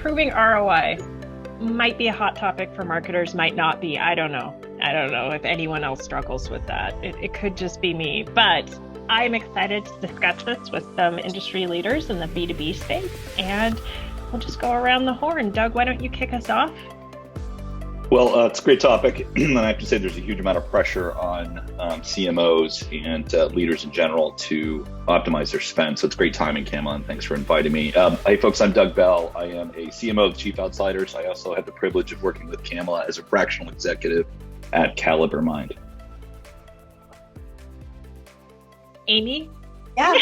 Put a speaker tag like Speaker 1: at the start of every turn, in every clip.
Speaker 1: improving ROI might be a hot topic for marketers, might not be. I don't know. I don't know if anyone else struggles with that. It could just be me, but I'm excited to discuss this with some industry leaders in the B2B space, and we'll just go around the horn. Doug, why don't you kick us off?
Speaker 2: Well, it's a great topic, and I have to say there's a huge amount of pressure on CMOs and leaders in general to optimize their spend. So it's great timing, Kamala, and thanks for inviting me. Hey, folks, I'm Doug Bell. I am a CMO of Chief Outsiders. I also have the privilege of working with Kamala as a fractional executive at Caliber Mind.
Speaker 1: Amy?
Speaker 3: Yeah.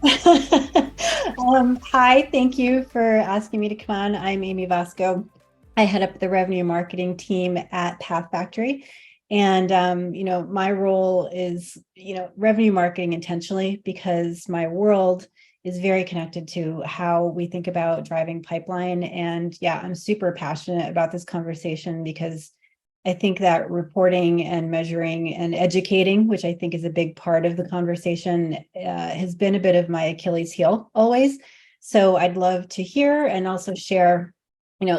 Speaker 3: Hi, thank you for asking me to come on. I'm Amy Vosko. I head up the revenue marketing team at Path Factory. And, my role is, revenue marketing intentionally, because my world is very connected to how we think about driving pipeline. And yeah, I'm super passionate about this conversation because I think that reporting and measuring and educating, which I think is a big part of the conversation, has been a bit of my Achilles heel always. So I'd love to hear and also share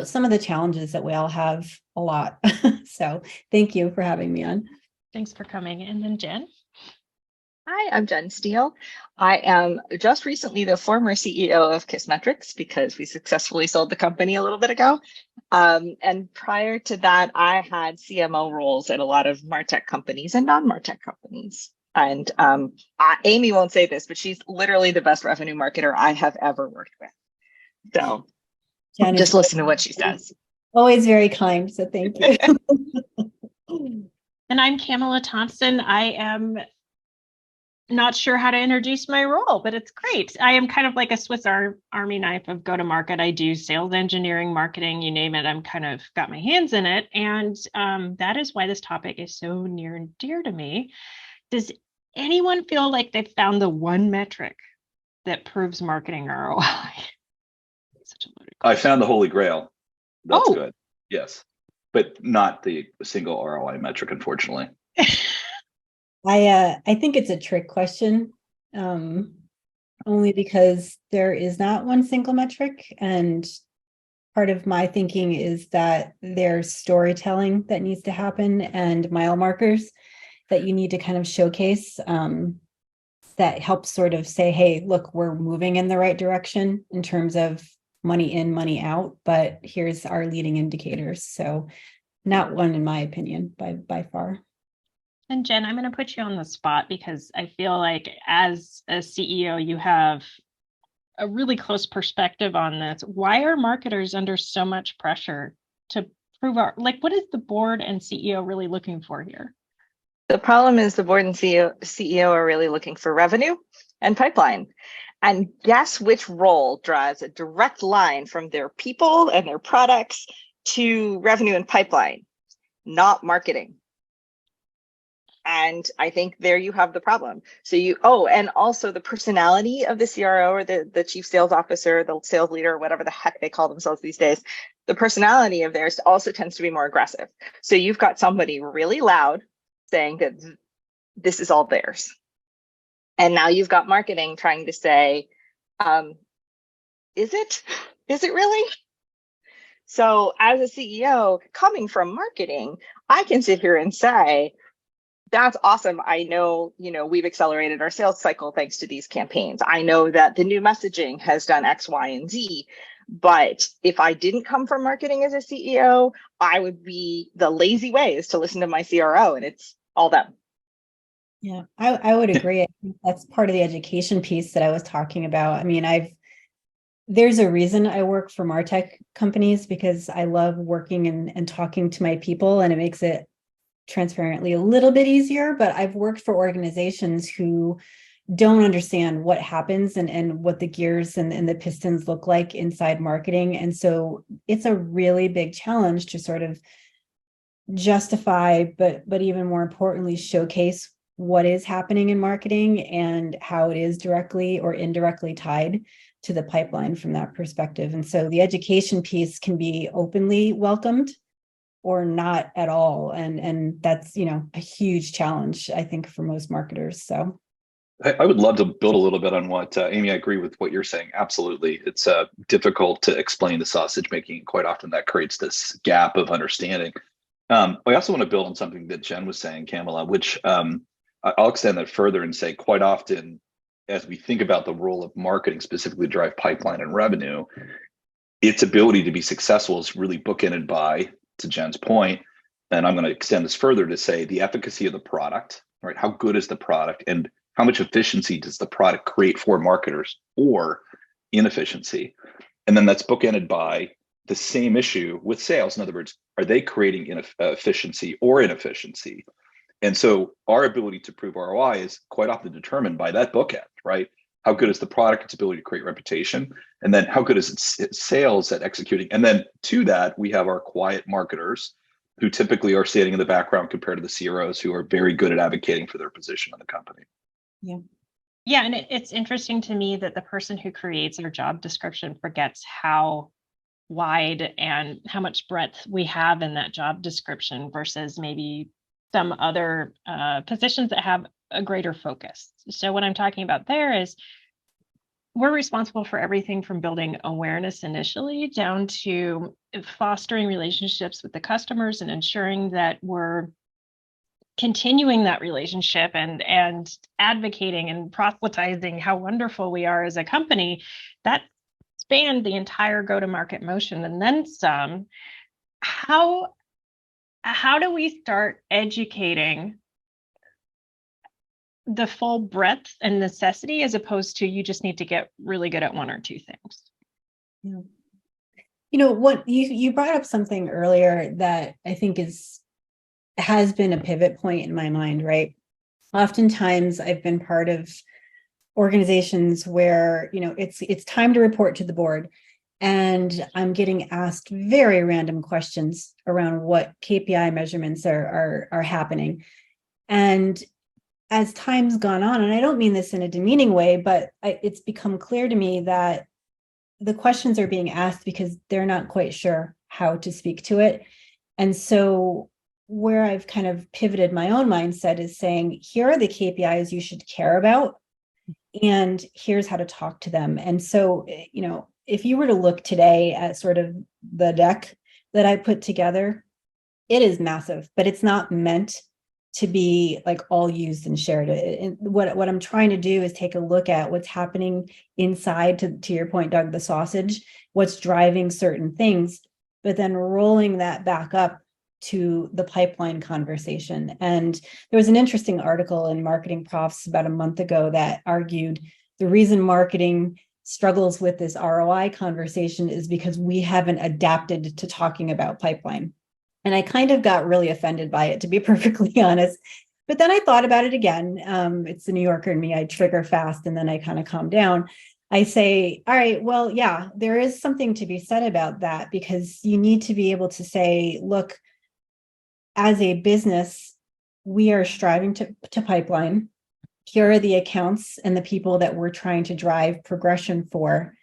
Speaker 3: some of the challenges that we all have a lot. So thank you for having me on.
Speaker 1: Thanks for coming. And then Jenn?
Speaker 4: Hi, I'm Jenn Steele. I am just recently the former CEO of Kissmetrics because we successfully sold the company a little bit ago. And prior to that, I had CMO roles at a lot of MarTech companies and non-MarTech companies. And Amy won't say this, but she's literally the best revenue marketer I have ever worked with. So
Speaker 3: Jenn,
Speaker 4: just listen to what she says.
Speaker 3: Always very kind, so thank you.
Speaker 1: And I'm Kamala Thompson. I am not sure how to introduce my role, but it's great. I am kind of like a Swiss Army knife of go-to-market. I do sales engineering, marketing, you name it. I'm kind of got my hands in it. And that is why this topic is so near and dear to me. Does anyone feel like they've found the one metric that proves marketing ROI? Such a loaded question.
Speaker 2: I found the Holy Grail. That's
Speaker 1: Oh.
Speaker 2: good. Yes, but not the single ROI metric, unfortunately.
Speaker 3: I think it's a trick question, only because there is not one single metric. And part of my thinking is that there's storytelling that needs to happen and mile markers that you need to kind of showcase that helps sort of say, hey, look, we're moving in the right direction in terms of money in, money out, but here's our leading indicators. So not one, in my opinion, by far.
Speaker 1: And Jenn, I'm going to put you on the spot because I feel like as a CEO, you have a really close perspective on this. Why are marketers under so much pressure to prove what is the board and CEO really looking for here?
Speaker 4: The problem is the board and CEO are really looking for revenue and pipeline. And guess which role drives a direct line from their people and their products to revenue and pipeline? Not marketing. And I think there you have the problem. So and also the personality of the CRO or the chief sales officer, the sales leader, whatever the heck they call themselves these days, the personality of theirs also tends to be more aggressive. So you've got somebody really loud saying that this is all theirs. And now you've got marketing trying to say, is it really? So as a CEO coming from marketing, I can sit here and say, that's awesome. I know, we've accelerated our sales cycle thanks to these campaigns. I know that the new messaging has done X, Y, and Z. But if I didn't come from marketing as a CEO, I would be the lazy way is to listen to my CRO, and it's all them.
Speaker 3: Yeah, I would agree. I think that's part of the education piece that I was talking about. I mean, there's a reason I work for MarTech companies because I love working and talking to my people, and it makes it transparently a little bit easier. But I've worked for organizations who don't understand what happens and what the gears and the pistons look like inside marketing. And so it's a really big challenge to sort of justify, but even more importantly, showcase what is happening in marketing and how it is directly or indirectly tied to the pipeline from that perspective. And so the education piece can be openly welcomed or not at all. And that's, a huge challenge, I think, for most marketers. So
Speaker 2: I would love to build a little bit on what Amy. I agree with what you're saying. Absolutely, it's difficult to explain the sausage making. Quite often, that creates this gap of understanding. I also want to build on something that Jenn was saying, Kamala, which I'll extend that further and say quite often, as we think about the role of marketing specifically to drive pipeline and revenue, its ability to be successful is really bookended by, to Jenn's point, and I'm going to extend this further to say the efficacy of the product, right? How good is the product and how much efficiency does the product create for marketers or inefficiency? And then that's bookended by the same issue with sales. In other words, are they creating efficiency or inefficiency? And so our ability to prove ROI is quite often determined by that bookend, right? How good is the product, its ability to create reputation? And then how good is its sales at executing? And then to that, we have our quiet marketers who typically are standing in the background compared to the CROs who are very good at advocating for their position in the company.
Speaker 3: Yeah.
Speaker 1: Yeah, and it's interesting to me that the person who creates their job description forgets how wide and how much breadth we have in that job description versus maybe some other positions that have a greater focus. So what I'm talking about there is we're responsible for everything from building awareness initially down to fostering relationships with the customers and ensuring that we're continuing that relationship and advocating and proselytizing how wonderful we are as a company. That spanned the entire go-to-market motion and then some. How do we start educating the full breadth and necessity as opposed to you just need to get really good at one or two things?
Speaker 3: Yeah. You know what, you brought up something earlier that I think has been a pivot point in my mind, right? Oftentimes I've been part of organizations where, it's time to report to the board and I'm getting asked very random questions around what KPI measurements are happening. And as time's gone on, and I don't mean this in a demeaning way, but it's become clear to me that the questions are being asked because they're not quite sure how to speak to it. And so where I've kind of pivoted my own mindset is saying, here are the KPIs you should care about, and here's how to talk to them. And so, if you were to look today at sort of the deck that I put together, it is massive, but it's not meant to be like all used and shared. And what I'm trying to do is take a look at what's happening inside, to your point, Doug, the sausage, what's driving certain things, but then rolling that back up to the pipeline conversation. And there was an interesting article in Marketing Profs about a month ago that argued the reason marketing struggles with this ROI conversation is because we haven't adapted to talking about pipeline. And I kind of got really offended by it, to be perfectly honest. But then I thought about it again. It's the New Yorker in me. I trigger fast and then I kind of calm down. I say, all right, well, yeah, there is something to be said about that, because you need to be able to say, look, as a business, we are striving to pipeline. Here are the accounts and the people that we're trying to drive progression for.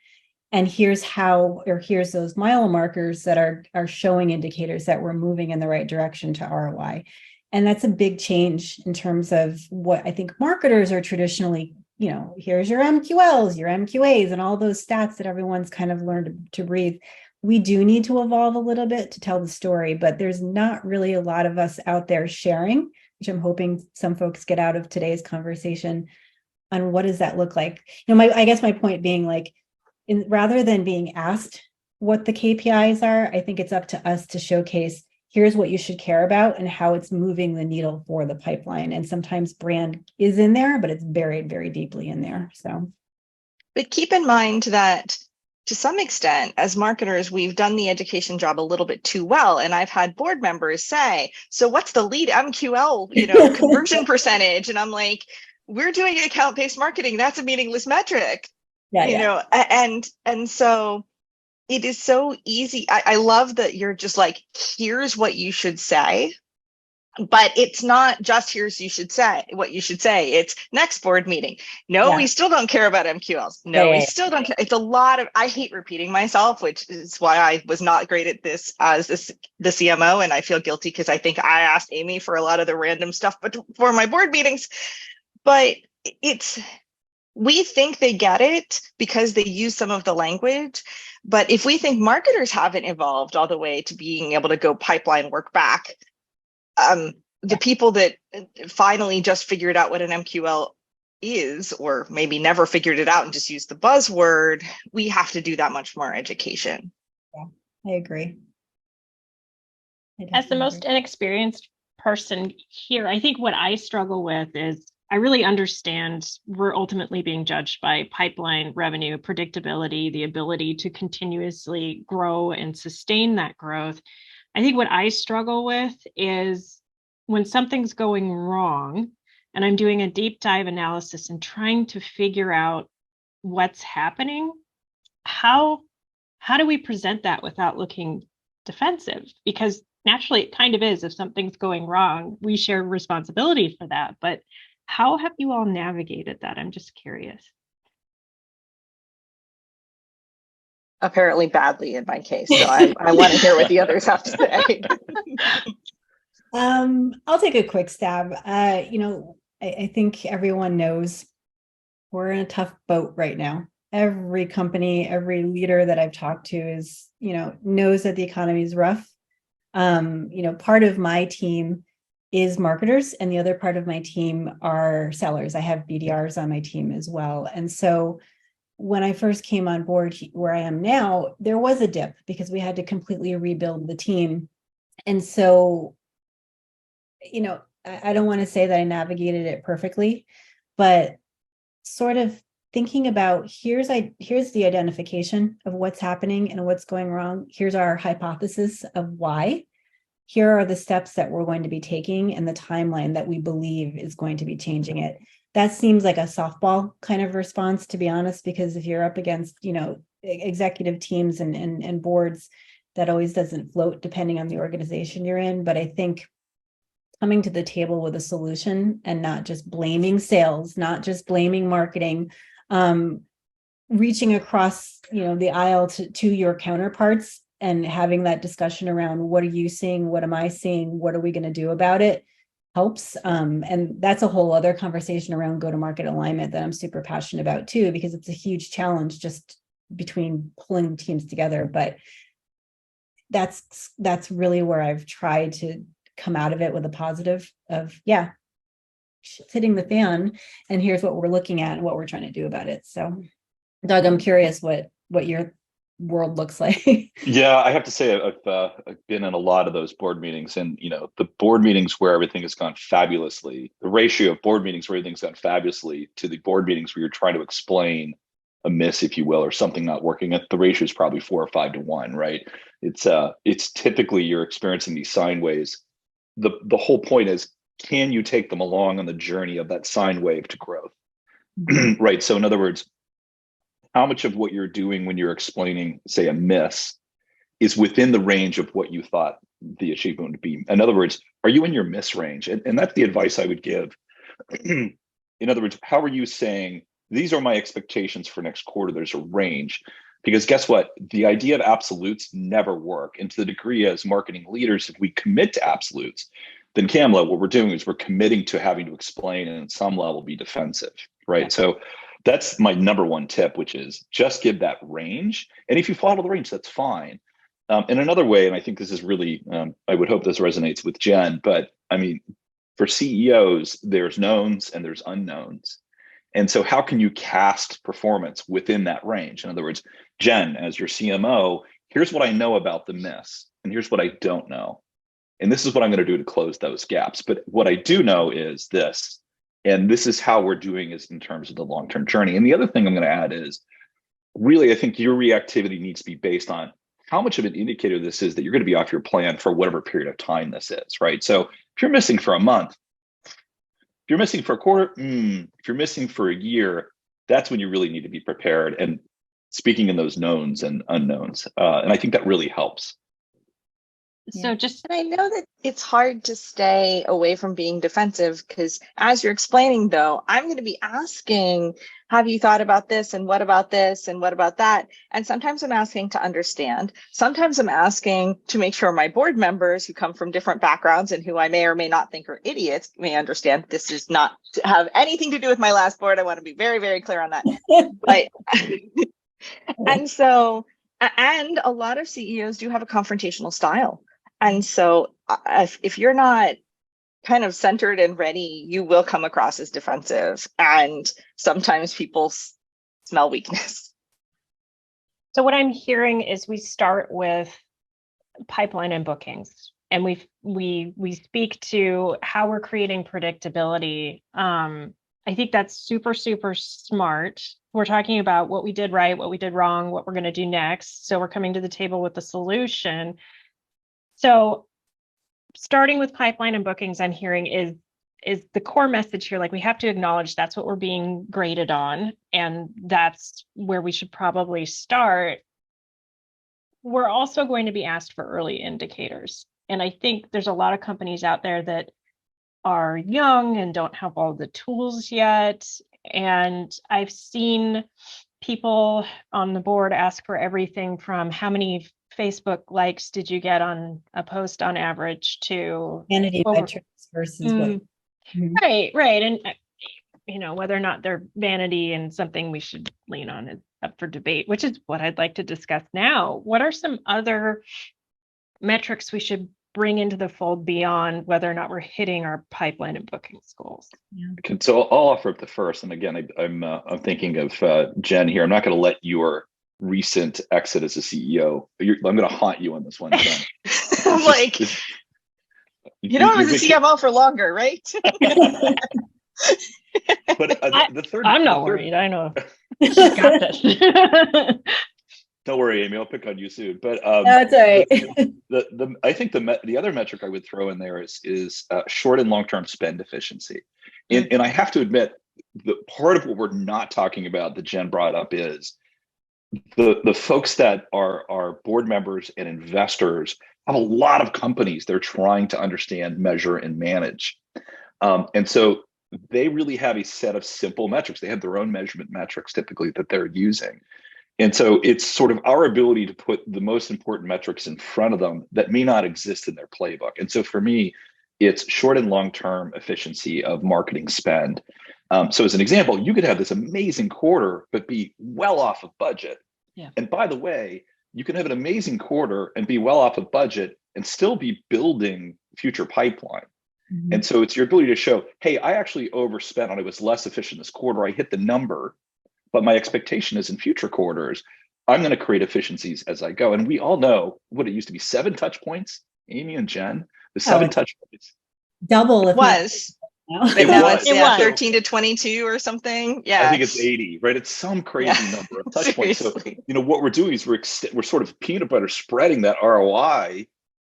Speaker 3: And here's those mile markers that are showing indicators that we're moving in the right direction to ROI. And that's a big change in terms of what I think marketers are traditionally, here's your MQLs, your MQAs, and all those stats that everyone's kind of learned to breathe. We do need to evolve a little bit to tell the story, but there's not really a lot of us out there sharing, which I'm hoping some folks get out of today's conversation on what does that look like. I guess my point being, like, rather than being asked what the KPIs are, I think it's up to us to showcase, here's what you should care about and how it's moving the needle for the pipeline. And sometimes brand is in there, but it's buried very deeply in there. So,
Speaker 4: but keep in mind that to some extent, as marketers, we've done the education job a little bit too well. And I've had board members say, so what's the lead MQL, conversion percentage? And I'm like, we're doing account-based marketing. That's a meaningless metric.
Speaker 3: Yeah.
Speaker 4: And so it is so easy. I love that you're just like, here's what you should say. But it's not just what you should say. It's next board meeting. No, we still don't care about MQLs. No, we still don't care. It's a lot of, I hate repeating myself, which is why I was not great at this as the CMO. And I feel guilty because I think I asked Amy for a lot of the random stuff, but for my board meetings. But we think they get it because they use some of the language. But if we think marketers haven't evolved all the way to being able to go pipeline work back, the people that finally just figured out what an MQL is, or maybe never figured it out and just used the buzzword, we have to do that much more education.
Speaker 3: Yeah, I agree.
Speaker 1: As the most inexperienced person here, I think what I struggle with is I really understand we're ultimately being judged by pipeline revenue, predictability, the ability to continuously grow and sustain that growth. I think what I struggle with is when something's going wrong and I'm doing a deep dive analysis and trying to figure out what's happening, how do we present that without looking defensive? Because naturally it kind of is. If something's going wrong, we share responsibility for that. But how have you all navigated that? I'm just curious.
Speaker 4: Apparently badly in my case. So I want to hear what the others have to say.
Speaker 3: I'll take a quick stab. I think everyone knows we're in a tough boat right now. Every company, every leader that I've talked to is, knows that the economy is rough. Part of my team is marketers and the other part of my team are sellers. I have BDRs on my team as well. And so when I first came on board where I am now, there was a dip because we had to completely rebuild the team. And so, I don't want to say that I navigated it perfectly, but sort of thinking about here's the identification of what's happening and what's going wrong. Here's our hypothesis of why. Here are the steps that we're going to be taking and the timeline that we believe is going to be changing it. That seems like a softball kind of response, to be honest, because if you're up against, executive teams and boards, that always doesn't float depending on the organization you're in. But I think coming to the table with a solution and not just blaming sales, not just blaming marketing, reaching across, the aisle to your counterparts and having that discussion around what are you seeing? What am I seeing? What are we going to do about it? Helps. And that's a whole other conversation around go-to-market alignment that I'm super passionate about too, because it's a huge challenge just between pulling teams together. But that's really where I've tried to come out of it with a positive of, shit's hitting the fan and here's what we're looking at and what we're trying to do about it. So Doug, I'm curious what your world looks like.
Speaker 2: Yeah, I have to say I've been in a lot of those board meetings, and the board meetings where everything has gone fabulously, the ratio of board meetings where everything's gone fabulously to the board meetings where you're trying to explain a miss, if you will, or something not working, the ratio is probably 4 or 5 to 1, right? It's typically you're experiencing these sine waves. The whole point is, can you take them along on the journey of that sine wave to growth? Right. So in other words, how much of what you're doing when you're explaining, say, a miss is within the range of what you thought the achievement would be? In other words, are you in your miss range? And that's the advice I would give. In other words, how are you saying, these are my expectations for next quarter? There's a range. Because guess what? The idea of absolutes never work. And to the degree as marketing leaders, if we commit to absolutes, then Kamala, what we're doing is we're committing to having to explain and at some level be defensive, right?
Speaker 3: Okay.
Speaker 2: So that's my number one tip, which is just give that range. And if you follow the range, that's fine. And another way, and I think this is really, I would hope this resonates with Jenn, but I mean, for CEOs, there's knowns and there's unknowns. And so how can you cast performance within that range? In other words, Jenn, as your CMO, here's what I know about the miss, and here's what I don't know. And this is what I'm going to do to close those gaps. But what I do know is this, and this is how we're doing is in terms of the long-term journey. And the other thing I'm going to add is, really, I think your reactivity needs to be based on how much of an indicator this is that you're going to be off your plan for whatever period of time this is, right? So if you're missing for a month, if you're missing for a quarter, if you're missing for a year, that's when you really need to be prepared and speaking in those knowns and unknowns. And I think that really helps.
Speaker 1: So just,
Speaker 4: and I know that it's hard to stay away from being defensive because as you're explaining, though, I'm going to be asking, have you thought about this? And what about this? And what about that? And sometimes I'm asking to understand. Sometimes I'm asking to make sure my board members who come from different backgrounds and who I may or may not think are idiots may understand this is not to have anything to do with my last board. I want to be very, very clear on that. But and so, and a lot of CEOs do have a confrontational style. And so if you're not kind of centered and ready, you will come across as defensive. And sometimes people smell weakness.
Speaker 1: so what I'm hearing is we start with pipeline and bookings, and we speak to how we're creating predictability. I think that's super, super smart. We're talking about what we did right, what we did wrong, what we're going to do next. So we're coming to the table with a solution. So starting with pipeline and bookings, I'm hearing is the core message here. Like, we have to acknowledge that's what we're being graded on, and that's where we should probably start. We're also going to be asked for early indicators. And I think there's a lot of companies out there that are young and don't have all the tools yet. And I've seen people on the board ask for everything from how many Facebook likes did you get on a post on average to
Speaker 3: Vanity metrics versus what.
Speaker 1: Right. And whether or not they're vanity and something we should lean on is up for debate, which is what I'd like to discuss now. What are some other metrics we should bring into the fold beyond whether or not we're hitting our pipeline and bookings goals?
Speaker 2: Okay, so I'll offer up the first. And again, I'm thinking of Jenn here. I'm not going to let your recent exit as a CEO. I'm going to haunt you on this one, Jenn.
Speaker 4: I'm like, you know, I was a CMO for longer, right?
Speaker 2: But the third,
Speaker 1: I'm not worried. I know. She's got this.
Speaker 2: Don't worry, Amy. I'll pick on you soon. But
Speaker 3: That's all right.
Speaker 2: I think the other metric I would throw in there is short and long term spend efficiency. And I have to admit, the part of what we're not talking about that Jenn brought up is the folks that are board members and investors have a lot of companies they're trying to understand, measure, and manage. And so they really have a set of simple metrics. They have their own measurement metrics typically that they're using. And so it's sort of our ability to put the most important metrics in front of them that may not exist in their playbook. And so for me, it's short and long-term efficiency of marketing spend. So as an example, you could have this amazing quarter, but be well off of budget.
Speaker 1: Yeah.
Speaker 2: And by the way, you can have an amazing quarter and be well off of budget and still be building future pipeline. Mm-hmm. And so it's your ability to show, hey, I actually overspent and I was less efficient this quarter. I hit the number, but my expectation is in future quarters, I'm going to create efficiencies as I go. And we all know what it used to be, 7 touch points, Amy and Jenn, the 7 touch points.
Speaker 3: Double
Speaker 4: it was. But now it's 13 to 22 or something. Yeah,
Speaker 2: I think it's 80, right? It's some crazy number of touch points. So, what we're doing is we're sort of peanut butter spreading that ROI,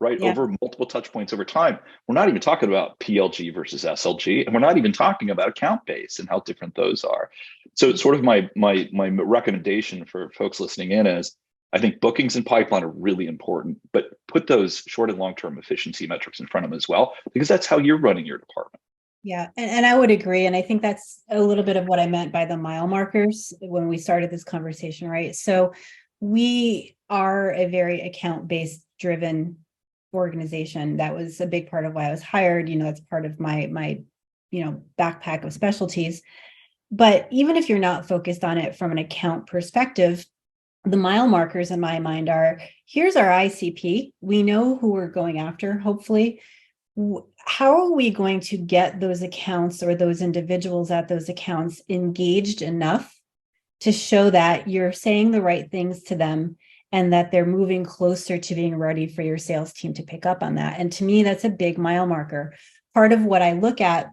Speaker 2: right, over multiple touch points over time. We're not even talking about PLG versus SLG, and we're not even talking about account base and how different those are. So it's sort of my recommendation for folks listening in is, I think bookings and pipeline are really important, but put those short and long-term efficiency metrics in front of them as well, because that's how you're running your department.
Speaker 3: Yeah, and I would agree. And I think that's a little bit of what I meant by the mile markers when we started this conversation, right? So we are a very account-based driven organization. That was a big part of why I was hired. That's part of my backpack of specialties. But even if you're not focused on it from an account perspective, the mile markers in my mind are, here's our ICP. We know who we're going after, hopefully. How are we going to get those accounts or those individuals at those accounts engaged enough to show that you're saying the right things to them and that they're moving closer to being ready for your sales team to pick up on that? And to me, that's a big mile marker. Part of what I look at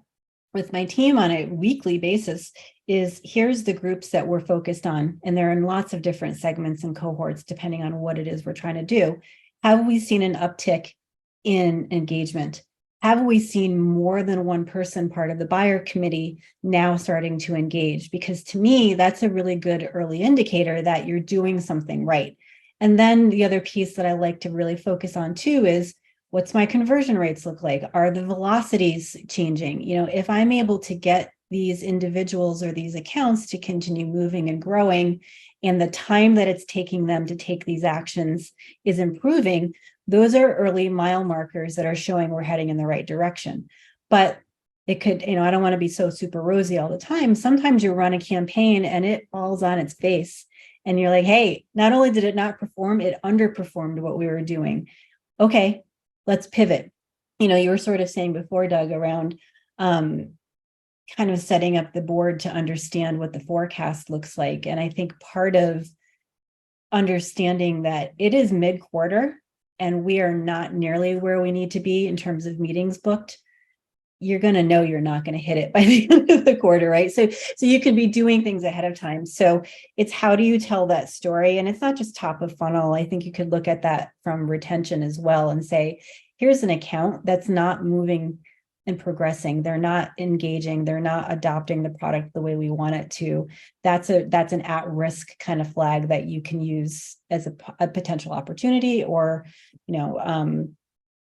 Speaker 3: with my team on a weekly basis is, here's the groups that we're focused on. And they're in lots of different segments and cohorts, depending on what it is we're trying to do. Have we seen an uptick in engagement? Have we seen more than one person part of the buyer committee now starting to engage? Because to me, that's a really good early indicator that you're doing something right. And then the other piece that I like to really focus on too is, What's my conversion rates look like? Are the velocities changing? If I'm able to get these individuals or these accounts to continue moving and growing, and the time that it's taking them to take these actions is improving, those are early mile markers that are showing we're heading in the right direction. But it could, I don't want to be so super rosy all the time. Sometimes you run a campaign and it falls on its face. And you're like, hey, not only did it not perform, it underperformed what we were doing. Okay, let's pivot. You were sort of saying before, Doug, around kind of setting up the board to understand what the forecast looks like. And I think part of understanding that it is mid-quarter and we are not nearly where we need to be in terms of meetings booked, you're going to know you're not going to hit it by the end of the quarter, right? So you can be doing things ahead of time. So it's how do you tell that story? And it's not just top of funnel. I think you could look at that from retention as well and say, here's an account that's not moving and progressing. They're not engaging. They're not adopting the product the way we want it to. That's an at-risk kind of flag that you can use as a potential opportunity or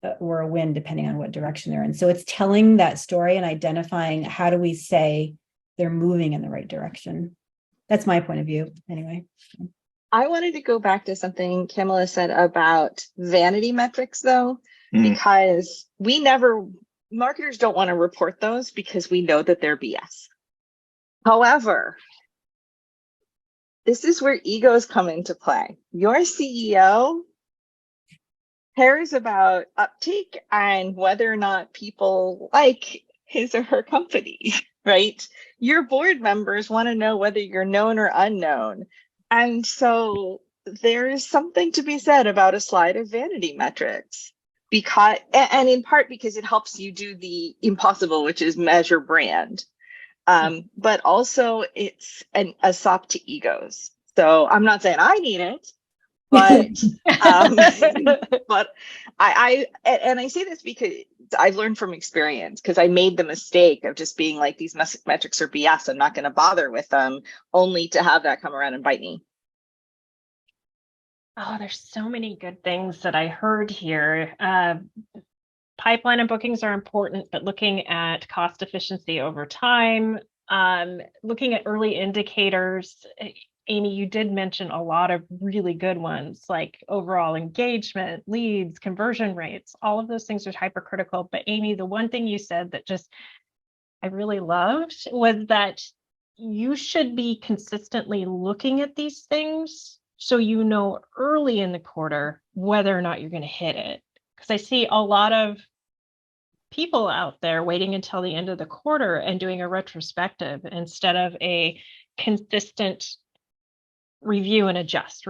Speaker 3: a win, depending on what direction they're in. So it's telling that story and identifying how do we say they're moving in the right direction. That's my point of view, anyway.
Speaker 4: I wanted to go back to something Kamala said about vanity metrics, though, because marketers don't want to report those because we know that they're BS. However, this is where egos come into play. Your CEO cares about uptake and whether or not people like his or her company, right? Your board members want to know whether you're known or unknown. And so there's something to be said about a slide of vanity metrics, because, and in part because it helps you do the impossible, which is measure brand. But also it's a sop to egos. So I'm not saying I need it, but but I say this because I've learned from experience, because I made the mistake of just being like, these metrics are BS, I'm not going to bother with them, only to have that come around and bite me.
Speaker 1: Oh, there's so many good things that I heard here. Pipeline and bookings are important, but looking at cost efficiency over time, looking at early indicators. Amy, you did mention a lot of really good ones, like overall engagement, leads, conversion rates. All of those things are hypercritical. But Amy, the one thing you said that just I really loved was that you should be consistently looking at these things so you know early in the quarter whether or not you're going to hit it. Because I see a lot of people out there waiting until the end of the quarter and doing a retrospective instead of a consistent review and adjust.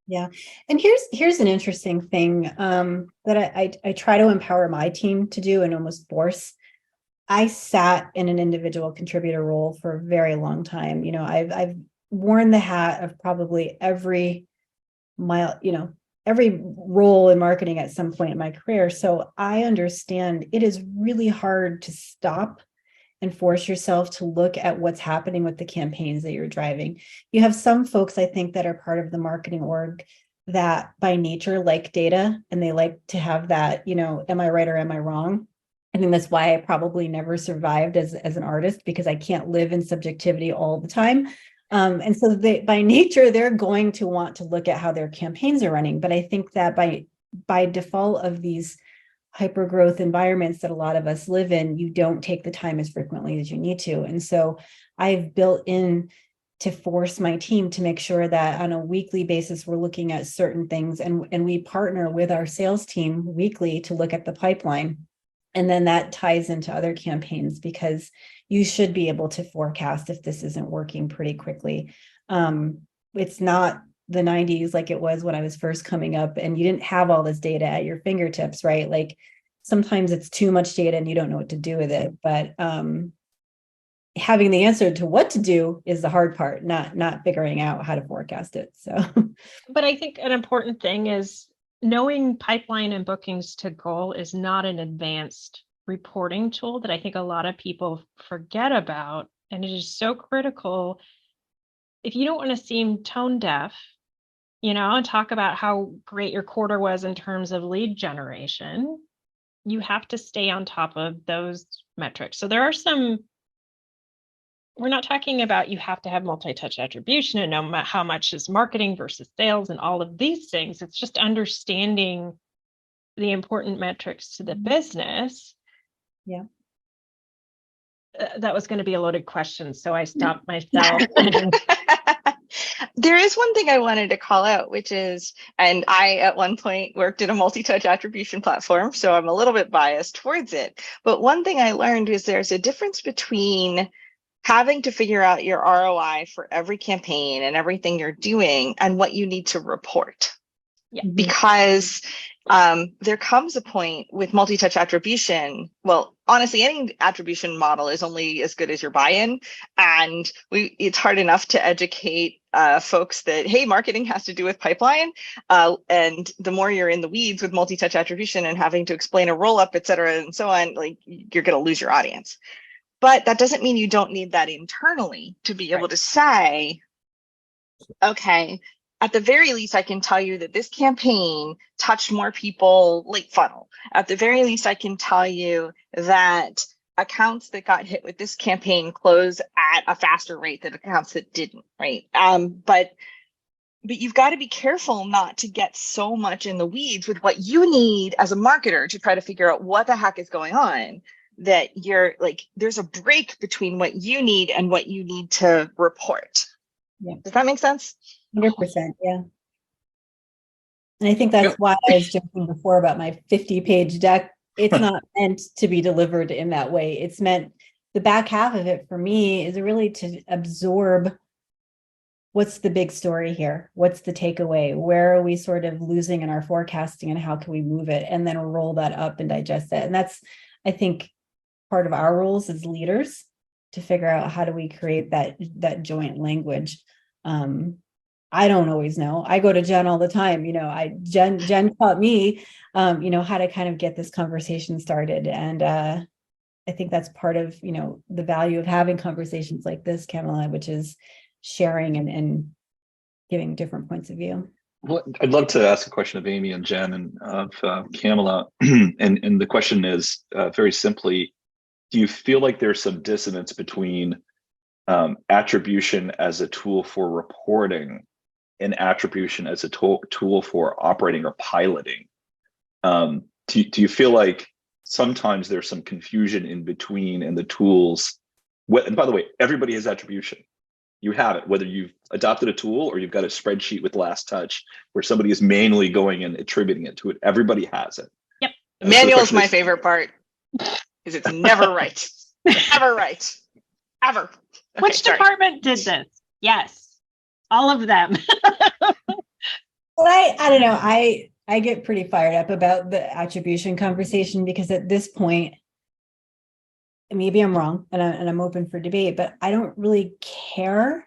Speaker 3: Yeah. And here's an interesting thing that I try to empower my team to do and almost force. I sat in an individual contributor role for a very long time. I've worn the hat of probably every role in marketing at some point in my career. So I understand it is really hard to stop and force yourself to look at what's happening with the campaigns that you're driving. You have some folks, I think, that are part of the marketing org that by nature like data, and they like to have that, am I right or am I wrong? I think that's why I probably never survived as an artist, because I can't live in subjectivity all the time. And so by nature, they're going to want to look at how their campaigns are running. But I think that by default of these hyper-growth environments that a lot of us live in, you don't take the time as frequently as you need to. And so I've built in to force my team to make sure that on a weekly basis, we're looking at certain things, and we partner with our sales team weekly to look at the pipeline. And then that ties into other campaigns, because you should be able to forecast if this isn't working pretty quickly. It's not the 90s like it was when I was first coming up, and you didn't have all this data at your fingertips, right? Like sometimes it's too much data and you don't know what to do with it. But having the answer to what to do is the hard part, not figuring out how to forecast it. So,
Speaker 1: but I think an important thing is knowing pipeline and bookings to goal is not an advanced reporting tool that I think a lot of people forget about. And it is so critical. If you don't want to seem tone deaf, and talk about how great your quarter was in terms of lead generation, you have to stay on top of those metrics. So there are some, we're not talking about you have to have multi-touch attribution and know how much is marketing versus sales and all of these things. It's just understanding the important metrics to the business.
Speaker 3: Yeah.
Speaker 1: That was going to be a loaded question, so I stopped myself.
Speaker 4: There is one thing I wanted to call out, which is, and I at one point worked in a multi-touch attribution platform, so I'm a little bit biased towards it. But one thing I learned is there's a difference between having to figure out your ROI for every campaign and everything you're doing and what you need to report.
Speaker 1: Yeah.
Speaker 4: Because there comes a point with multi-touch attribution. Well, honestly, any attribution model is only as good as your buy-in. And it's hard enough to educate folks that, hey, marketing has to do with pipeline. And the more you're in the weeds with multi-touch attribution and having to explain a roll-up, et cetera, and so on, like, you're going to lose your audience. But that doesn't mean you don't need that internally to be able to say, okay, at the very least, I can tell you that this campaign touched more people late funnel. At the very least, I can tell you that accounts that got hit with this campaign close at a faster rate than accounts that didn't, right? But you've got to be careful not to get so much in the weeds with what you need as a marketer to try to figure out what the heck is going on, that you're like, there's a break between what you need and what you need to report.
Speaker 3: Yeah.
Speaker 4: Does that make sense?
Speaker 3: 100%. Yeah. And I think that's why I was joking before about my 50-page deck. It's not meant to be delivered in that way. It's meant, the back half of it for me is really to absorb what's the big story here? What's the takeaway? Where are we sort of losing in our forecasting and how can we move it? And then roll that up and digest it. And that's, I think, part of our roles as leaders, to figure out how do we create that joint language. I don't always know. I go to Jenn all the time. Jenn taught me, how to kind of get this conversation started. And I think that's part of, the value of having conversations like this, Kamala, which is sharing and giving different points of view.
Speaker 2: Well, I'd love to ask a question of Amy and Jenn and of Kamala. and the question is very simply, do you feel like there's some dissonance between attribution as a tool for reporting and attribution as a tool for operating or piloting? Do you feel like sometimes there's some confusion in between and the tools? And by the way, everybody has attribution. You have it, whether you've adopted a tool or you've got a spreadsheet with last touch where somebody is manually going and attributing it to it. Everybody has it.
Speaker 1: Yep.
Speaker 4: Manual is my favorite part, because it's never right. Never right. Ever. Okay,
Speaker 1: Which department did this? Yes. All of them.
Speaker 3: Well, I don't know. I get pretty fired up about the attribution conversation, because at this point, maybe I'm wrong and I'm open for debate, but I don't really care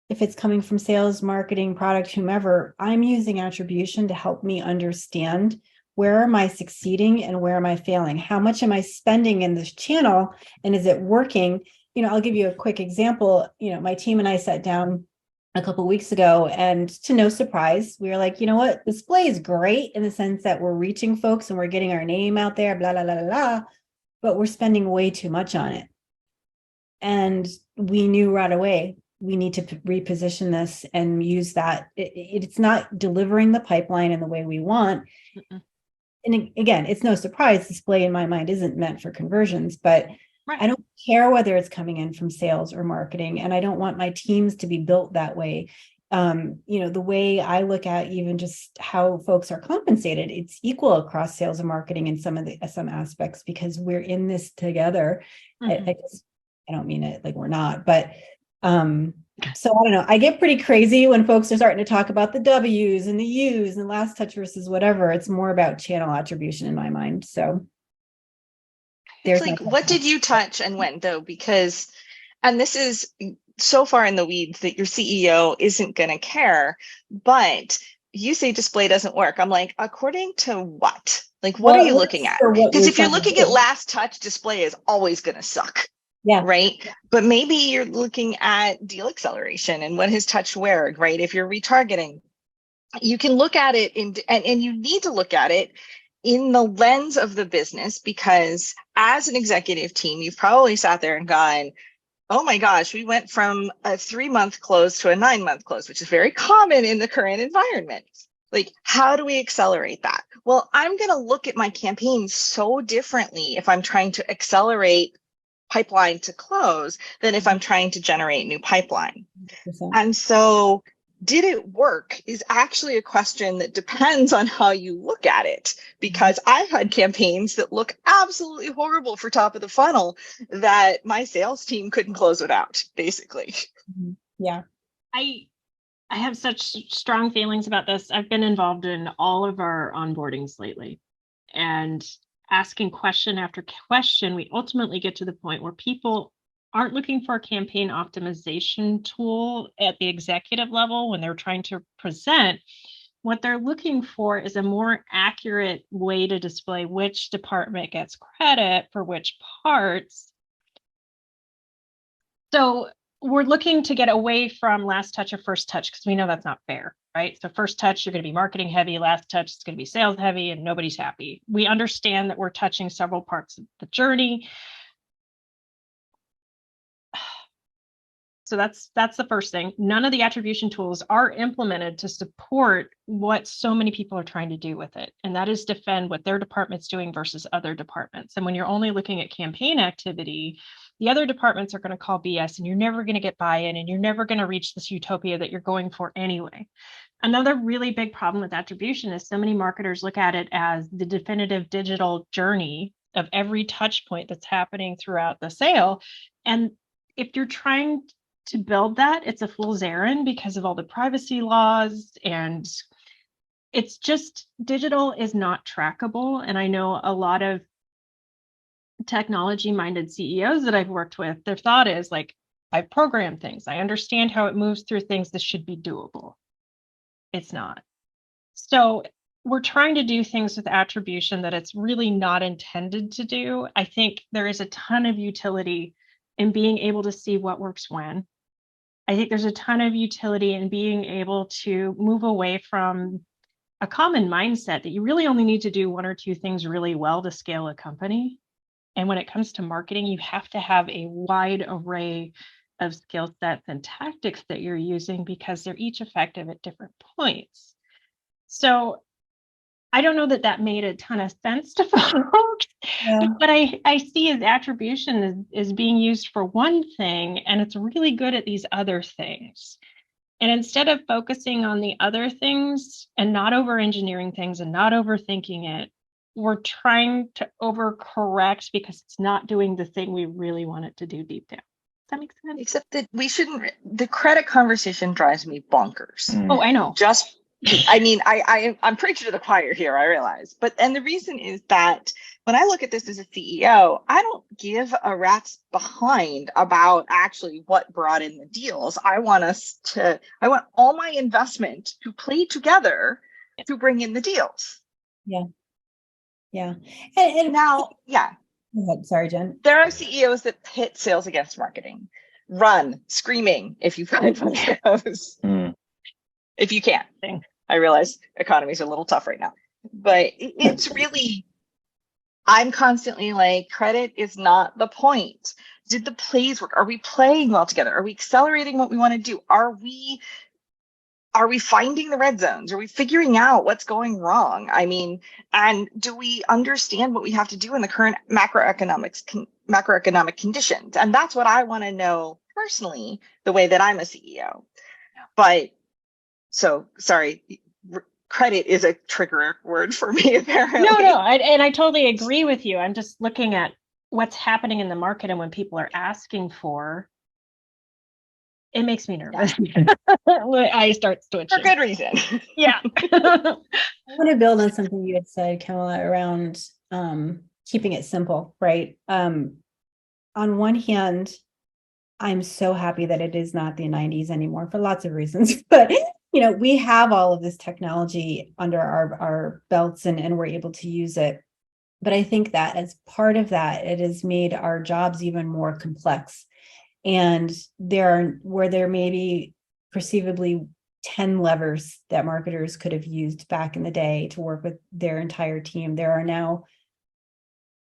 Speaker 3: if it's coming from sales, marketing, product, whomever. I'm using attribution to help me understand, where am I succeeding and where am I failing? How much am I spending in this channel and is it working? I'll give you a quick example. My team and I sat down a couple of weeks ago, and to no surprise, we were like, you know what? Display is great in the sense that we're reaching folks and we're getting our name out there, blah, blah, blah, blah, blah, but we're spending way too much on it. And we knew right away, we need to reposition this and use that. It's not delivering the pipeline in the way we want. Mm-mm. And again, it's no surprise, display in my mind isn't meant for conversions, but right. I don't care whether it's coming in from sales or marketing, and I don't want my teams to be built that way. The way I look at even just how folks are compensated, it's equal across sales and marketing in some aspects, because we're in this together. Mm-hmm. I don't mean it like we're not, but so I don't know. I get pretty crazy when folks are starting to talk about the W's and the U's and last touch versus whatever. It's more about channel attribution in my mind. So
Speaker 4: there's like, what did you touch and when, though? Because, and this is so far in the weeds that your CEO isn't going to care, but you say display doesn't work. I'm like, according to what? Like, what are you looking at? Because if you're looking at last touch, display is always going to suck.
Speaker 3: Yeah.
Speaker 4: Right. But maybe you're looking at deal acceleration and what has touched where, right? If you're retargeting, you can look at it and you need to look at it in the lens of the business, because as an executive team, you've probably sat there and gone, oh my gosh, we went from a 3-month close to a 9-month close, which is very common in the current environment. Like, how do we accelerate that? Well, I'm going to look at my campaign so differently if I'm trying to accelerate pipeline to close than if I'm trying to generate new pipeline.
Speaker 3: 100%.
Speaker 4: And so, did it work is actually a question that depends on how you look at it, because I've had campaigns that look absolutely horrible for top of the funnel that my sales team couldn't close without, basically.
Speaker 3: Yeah.
Speaker 1: I have such strong feelings about this. I've been involved in all of our onboardings lately, and asking question after question, we ultimately get to the point where people aren't looking for a campaign optimization tool at the executive level when they're trying to present. What they're looking for is a more accurate way to display which department gets credit for which parts. So we're looking to get away from last touch or first touch, because we know that's not fair, right? So first touch, you're going to be marketing heavy. Last touch, it's going to be sales heavy, and nobody's happy. We understand that we're touching several parts of the journey. So that's the first thing. None of the attribution tools are implemented to support what so many people are trying to do with it. And that is defend what their department's doing versus other departments. And when you're only looking at campaign activity, the other departments are going to call BS, and you're never going to get buy-in, and you're never going to reach this utopia that you're going for anyway. Another really big problem with attribution is so many marketers look at it as the definitive digital journey of every touch point that's happening throughout the sale. And if you're trying to build that, it's a fool's errand because of all the privacy laws, and it's just, digital is not trackable. And I know a lot of technology-minded CEOs that I've worked with, their thought is like, I've programmed things, I understand how it moves through things, this should be doable. It's not. So we're trying to do things with attribution that it's really not intended to do. I think there is a ton of utility in being able to see what works when. I think there's a ton of utility in being able to move away from a common mindset that you really only need to do 1 or 2 things really well to scale a company. And when it comes to marketing, you have to have a wide array of skill sets and tactics that you're using, because they're each effective at different points. So I don't know that that made a ton of sense to folks, but I see as attribution is being used for one thing, and it's really good at these other things. And instead of focusing on the other things and not over engineering things and not overthinking it, we're trying to overcorrect because it's not doing the thing we really want it to do deep down. Does that make sense?
Speaker 4: Except that we shouldn't, the credit conversation drives me bonkers.
Speaker 1: Oh, I know.
Speaker 4: I mean, I'm preaching to the choir here, I realize. And the reason is that when I look at this as a CEO, I don't give a rat's behind about actually what brought in the deals. I want all my investment to play together to bring in the deals.
Speaker 3: Yeah. Yeah. And
Speaker 4: now, yeah.
Speaker 3: Go ahead. Sorry, Jen.
Speaker 4: There are CEOs that pit sales against marketing. Run, screaming if you find one of those. If you can. I realize economy's a little tough right now, but it's really, I'm constantly like, credit is not the point. Did the plays work? Are we playing well together? Are we accelerating what we want to do? Are we finding the red zones? Are we figuring out what's going wrong? I mean, and do we understand what we have to do in the current macroeconomic conditions? And that's what I want to know personally, the way that I'm a CEO. But so sorry, credit is a trigger word for me, apparently.
Speaker 1: No, I totally agree with you. I'm just looking at what's happening in the market, and when people are asking for, it makes me nervous. I start switching.
Speaker 4: For good reason.
Speaker 1: Yeah.
Speaker 3: I want to build on something you had said, Kamala, around keeping it simple, right? On one hand, I'm so happy that it is not the 90s anymore for lots of reasons, but we have all of this technology under our belts and we're able to use it. But I think that as part of that, it has made our jobs even more complex. And where there may be perceivably 10 levers that marketers could have used back in the day to work with their entire team. There are now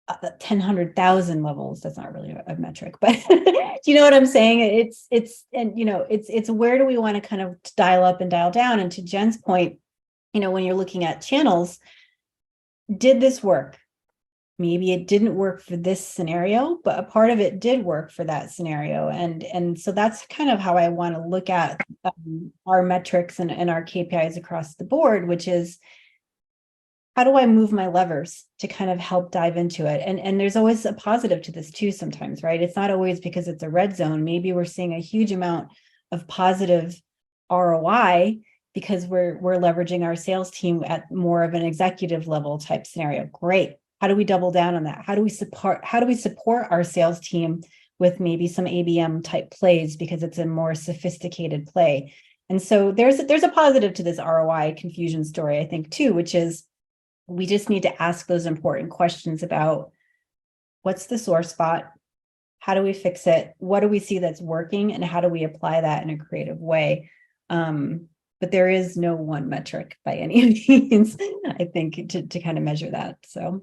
Speaker 3: 100,000 levels. That's not really a metric, but do you know what I'm saying? It's where do we want to kind of dial up and dial down? And to Jenn's point, when you're looking at channels, did this work? Maybe it didn't work for this scenario, but a part of it did work for that scenario. And so that's kind of how I want to look at our metrics and our KPIs across the board, which is, how do I move my levers to kind of help dive into it? And there's always a positive to this too sometimes, right? It's not always because it's a red zone. Maybe we're seeing a huge amount of positive ROI because we're leveraging our sales team at more of an executive level type scenario. Great. How do we double down on that? How do we support our sales team with maybe some ABM type plays because it's a more sophisticated play? And so there's a positive to this ROI confusion story, I think, too, which is we just need to ask those important questions about what's the sore spot? How do we fix it? What do we see that's working? And how do we apply that in a creative way? But there is no one metric by any means, I think, to kind of measure that. So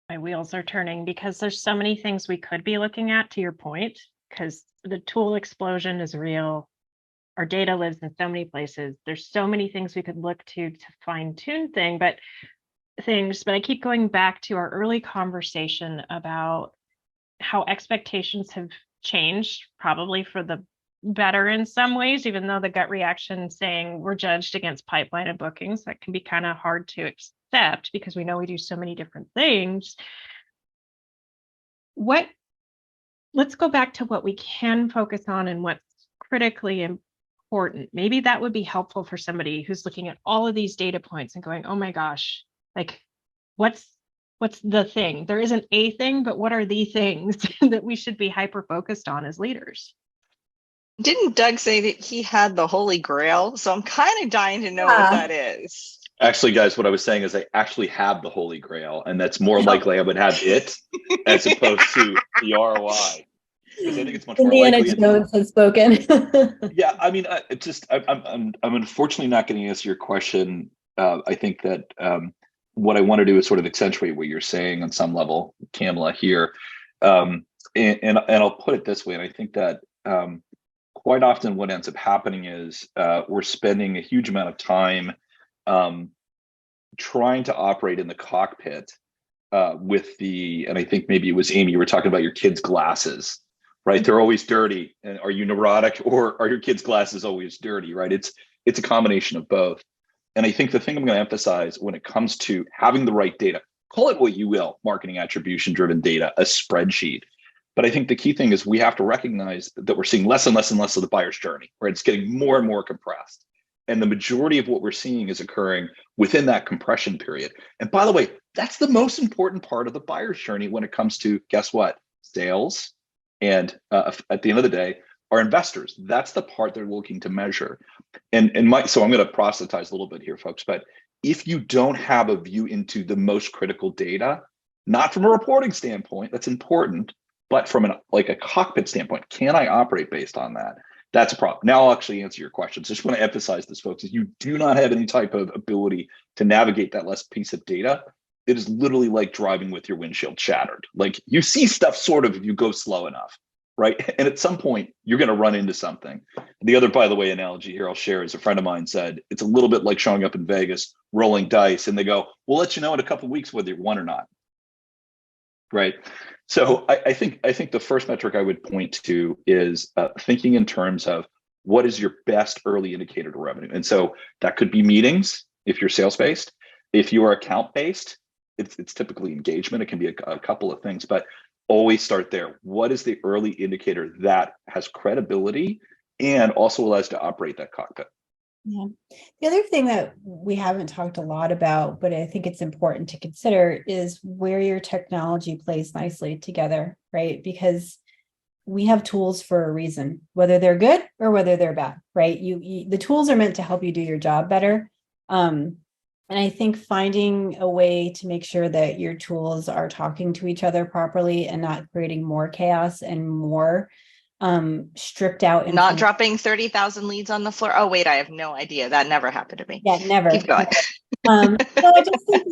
Speaker 1: my wheels are turning because there's so many things we could be looking at, to your point, because the tool explosion is real. Our data lives in so many places. There's so many things we could look to fine tune but I keep going back to our early conversation about how expectations have changed, probably for the better in some ways, even though the gut reaction saying we're judged against pipeline and bookings, that can be kind of hard to accept because we know we do so many different things. Let's go back to what we can focus on and what's critically important. Maybe that would be helpful for somebody who's looking at all of these data points and going, oh my gosh, like what's the thing? There isn't a thing, but what are the things that we should be hyper focused on as leaders?
Speaker 4: Didn't Doug say that he had the Holy Grail? So I'm kind of dying to know what that is.
Speaker 2: Actually, guys, what I was saying is I actually have the Holy Grail, and that's more likely I would have it as opposed to the ROI. Because I think it's much more
Speaker 3: Indiana
Speaker 2: likely.
Speaker 3: Jones has spoken.
Speaker 2: Yeah, I mean, I'm unfortunately not going to answer your question. I think that what I want to do is sort of accentuate what you're saying on some level, Kamala, here, and I'll put it this way. And I think that quite often what ends up happening is we're spending a huge amount of time trying to operate in the cockpit and I think maybe it was Amy, you were talking about your kids' glasses. Right, they're always dirty. And are you neurotic, or are your kids' glasses always dirty? Right, it's a combination of both. And I think the thing I'm going to emphasize when it comes to having the right data, call it what you will, marketing attribution driven data, a spreadsheet. But I think the key thing is we have to recognize that we're seeing less and less and less of the buyer's journey. Right, it's getting more and more compressed, and the majority of what we're seeing is occurring within that compression period. And by the way, that's the most important part of the buyer's journey when it comes to, guess what, sales. And at the end of the day, our investors, that's the part they're looking to measure. So I'm going to proselytize a little bit here, folks, but if you don't have a view into the most critical data, not from a reporting standpoint, that's important, but from a cockpit standpoint, can I operate based on that? That's a problem. Now I'll actually answer your questions. I just want to emphasize this, folks, if you do not have any type of ability to navigate that last piece of data, it is literally like driving with your windshield shattered. Like you see stuff sort of if you go slow enough, right? And at some point, you're going to run into something. The other, by the way, analogy here I'll share is a friend of mine said, it's a little bit like showing up in Vegas, rolling dice, and they go, we'll let you know in a couple of weeks whether you won or not, right? So I think the first metric I would point to is thinking in terms of what is your best early indicator to revenue. And so that could be meetings if you're sales-based. If you are account-based, it's typically engagement. It can be a couple of things, but always start there. What is the early indicator that has credibility and also allows to operate that cockpit?
Speaker 3: Yeah. The other thing that we haven't talked a lot about, but I think it's important to consider is where your technology plays nicely together, right? Because we have tools for a reason, whether they're good or whether they're bad, right? The tools are meant to help you do your job better. And I think finding a way to make sure that your tools are talking to each other properly and not creating more chaos and more stripped out
Speaker 4: Not dropping 30,000 leads on the floor. Oh, wait, I have no idea. That never happened to me.
Speaker 3: Yeah, never.
Speaker 4: Keep going.
Speaker 3: So I just think,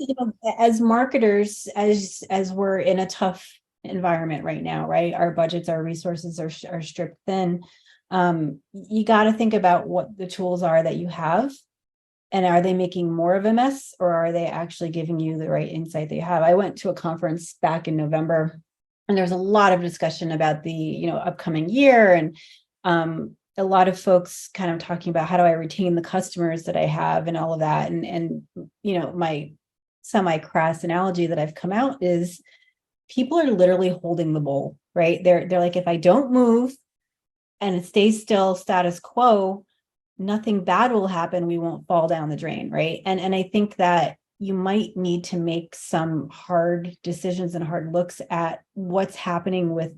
Speaker 3: as marketers, as we're in a tough environment right now, right? Our budgets, our resources are stripped thin. You got to think about what the tools are that you have, and are they making more of a mess, or are they actually giving you the right insight that you have? I went to a conference back in November, and there was a lot of discussion about the upcoming year, and a lot of folks kind of talking about, how do I retain the customers that I have and all of that. And my semi-crass analogy that I've come out is, people are literally holding the bowl, right? They're like, if I don't move and it stays still, status quo, nothing bad will happen. We won't fall down the drain, right? And I think that you might need to make some hard decisions and hard looks at what's happening with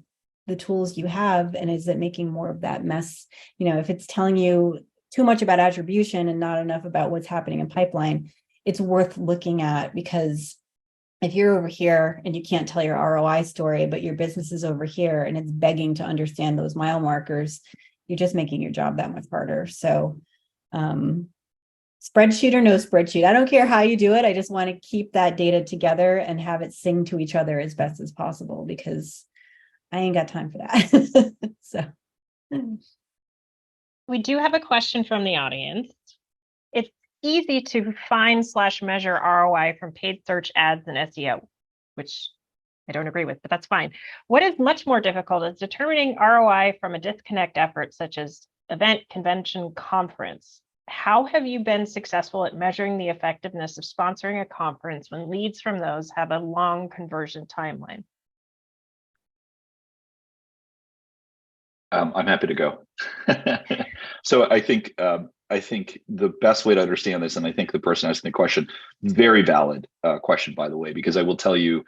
Speaker 3: the tools you have, and is it making more of that mess? If it's telling you too much about attribution and not enough about what's happening in pipeline, it's worth looking at, because if you're over here and you can't tell your ROI story, but your business is over here and it's begging to understand those mile markers, you're just making your job that much harder. So spreadsheet or no spreadsheet, I don't care how you do it. I just want to keep that data together and have it sing to each other as best as possible, because I ain't got time for that. So
Speaker 1: we do have a question from the audience. It's easy to find/measure ROI from paid search ads and SEO, which I don't agree with, but that's fine. What is much more difficult is determining ROI from a disconnect effort, such as event, convention, conference. How have you been successful at measuring the effectiveness of sponsoring a conference when leads from those have a long conversion timeline?
Speaker 2: I'm happy to go. So I think the best way to understand this, and I think the person asking the question, very valid question, by the way, because I will tell you,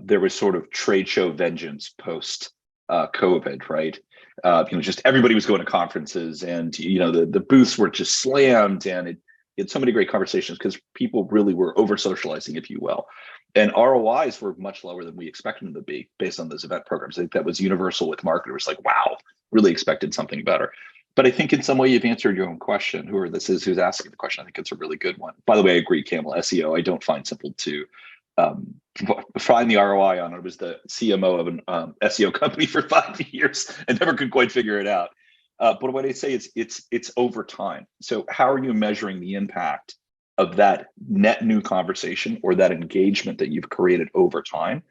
Speaker 2: there was sort of trade show vengeance post COVID, right? Just everybody was going to conferences, and the booths were just slammed, and it had so many great conversations because people really were over socializing, if you will. And ROIs were much lower than we expected them to be based on those event programs. I think that was universal with marketers, like, wow, really expected something better. But I think in some way you've answered your own question. Whoever this is who's asking the question, I think it's a really good one. By the way, I agree, Camel, SEO, I don't find simple to find the ROI on. I was the CMO of an SEO company for 5 years and never could quite figure it out. But what I say is it's over time. So how are you measuring the impact of that net new conversation or that engagement that you've created over time?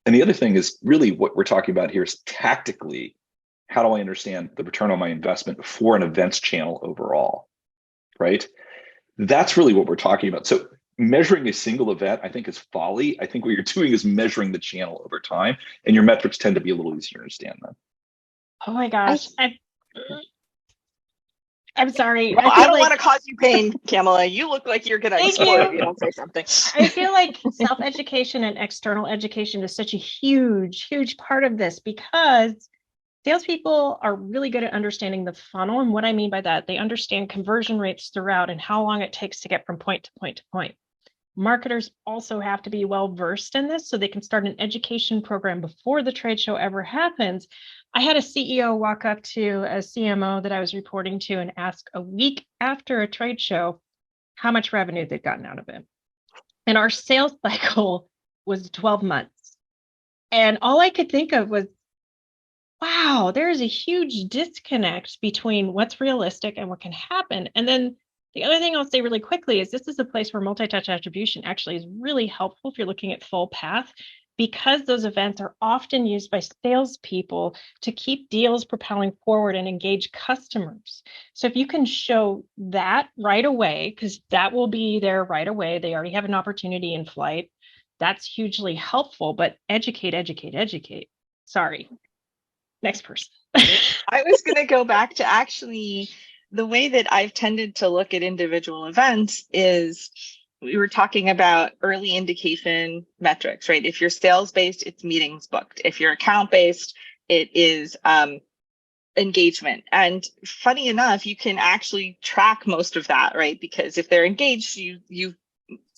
Speaker 2: And the other thing is really what we're talking about here is tactically, how do I understand the return on my investment for an events channel overall, right? That's really what we're talking about. So measuring a single event, I think, is folly. I think what you're doing is measuring the channel over time, and your metrics tend to be a little easier to understand then.
Speaker 1: Oh my gosh. I'm sorry.
Speaker 4: Well, I don't want to cause you pain, Kamala. You look like you're going to explode if you don't say something.
Speaker 1: I feel like self-education and external education is such a huge, huge part of this, because salespeople are really good at understanding the funnel. And what I mean by that, they understand conversion rates throughout and how long it takes to get from point to point to point. Marketers also have to be well versed in this so they can start an education program before the trade show ever happens. I had a CEO walk up to a CMO that I was reporting to and ask a week after a trade show how much revenue they'd gotten out of it. And our sales cycle was 12 months. And all I could think of was, wow, there is a huge disconnect between what's realistic and what can happen. And then the other thing I'll say really quickly is this is a place where multi-touch attribution actually is really helpful if you're looking at full path, because those events are often used by salespeople to keep deals propelling forward and engage customers. So if you can show that right away, because that will be there right away, they already have an opportunity in flight, that's hugely helpful. But educate, educate, educate. Sorry. Next person.
Speaker 4: I was going to go back to actually the way that I've tended to look at individual events is we were talking about early indication metrics, right? If you're sales based, it's meetings booked. If you're account based, it is engagement. And funny enough, you can actually track most of that, right? Because if they're engaged,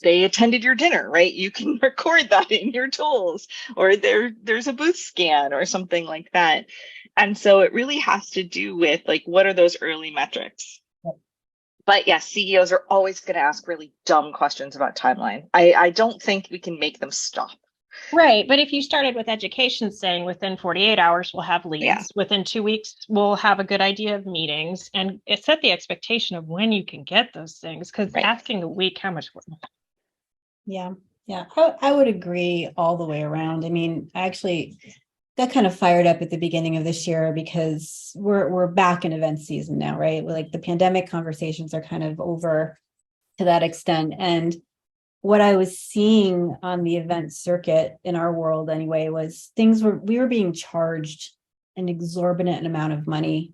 Speaker 4: they attended your dinner, right? You can record that in your tools, or there's a booth scan or something like that. And so it really has to do with like, what are those early metrics? But yes, CEOs are always going to ask really dumb questions about timeline. I don't think we can make them stop.
Speaker 1: Right. But if you started with education saying within 48 hours, we'll have leads,
Speaker 4: Yeah.
Speaker 1: within 2 weeks, we'll have a good idea of meetings, and it set the expectation of when you can get those things, because
Speaker 4: Right.
Speaker 1: asking a week, how much work?
Speaker 3: Yeah. I would agree all the way around. I mean, I actually got kind of fired up at the beginning of this year because we're back in event season now, right? Like the pandemic conversations are kind of over to that extent. And what I was seeing on the event circuit in our world anyway was we were being charged an exorbitant amount of money